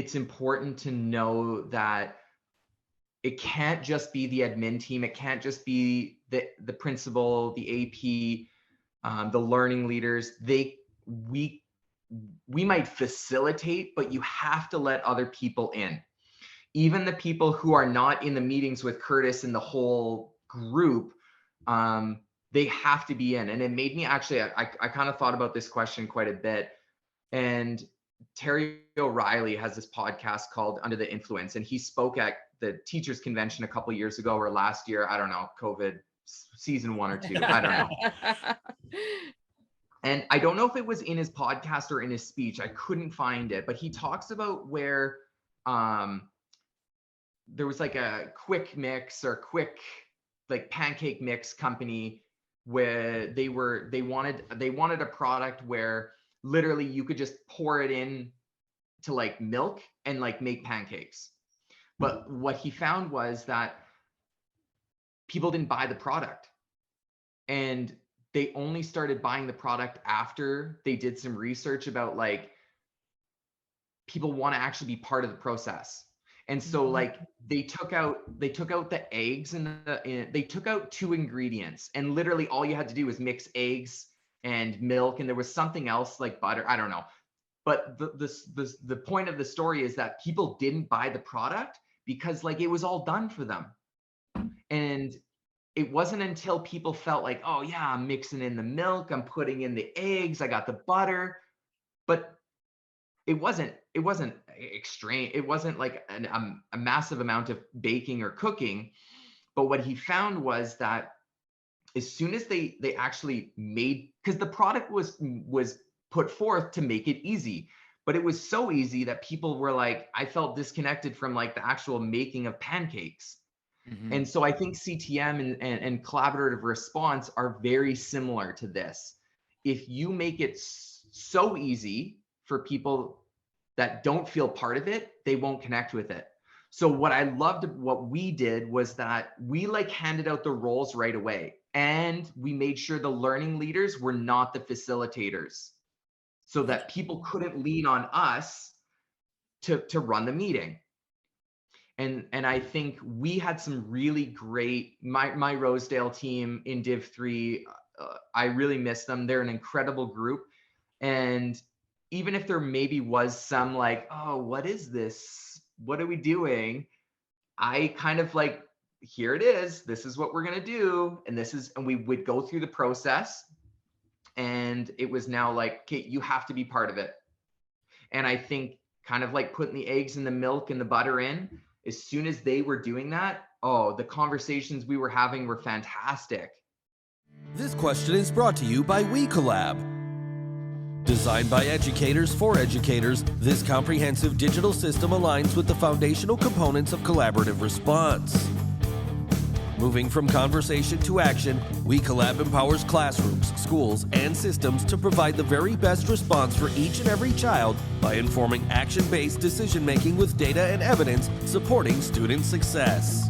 it's important to know that it can't just be the admin team. It can't just be the principal, the AP, the learning leaders. We might facilitate, but you have to let other people in. Even the people who are not in the meetings with Curtis and the whole group, they have to be in. And it made me actually, I kind of thought about this question quite a bit. And Terry O'Reilly has this podcast called Under the Influence, and he spoke at the teachers convention a couple of years ago or last year. I don't know, COVID season 1 or 2. I don't know. And I don't know if it was in his podcast or in his speech. I couldn't find it, but he talks about where there was like a quick mix or quick like pancake mix company where they wanted a product where literally you could just pour it in to like milk and like make pancakes. But what he found was that people didn't buy the product, and they only started buying the product after they did some research about like people want to actually be part of the process. And so like they took out the eggs and they took out 2 ingredients, and literally all you had to do was mix eggs and milk, and there was something else like butter. I don't know. But the point of the story is that people didn't buy the product because like it was all done for them. And it wasn't until people felt like, oh yeah, I'm mixing in the milk, I'm putting in the eggs, I got the butter, but it wasn't extreme. It wasn't like a massive amount of baking or cooking. But what he found was that as soon as they actually made, because the product was put forth to make it easy, but it was so easy that people were like, I felt disconnected from like the actual making of pancakes. Mm-hmm. And so I think CTM and collaborative response are very similar to this. If you make it so easy for people that don't feel part of it, they won't connect with it. So what I loved, what we did was that we like handed out the roles right away, and we made sure the learning leaders were not the facilitators, so that people couldn't lean on us to run the meeting. And I think we had some really great, my Rosedale team in Div 3, I really miss them. They're an incredible group. And even if there maybe was some like, oh, what is this? What are we doing? I kind of like, here it is. This is what we're going to do. And we would go through the process. And it was now like, okay, you have to be part of it. And I think kind of like putting the eggs and the milk and the butter in, as soon as they were doing that, oh, the conversations we were having were fantastic. This question is brought to you by WeCollab. Designed by educators for educators, this comprehensive digital system aligns with the foundational components of collaborative response. Moving from conversation to action, WeCollab empowers classrooms, schools, and systems to provide the very best response for each and every child by informing action-based decision-making with data and evidence supporting student success.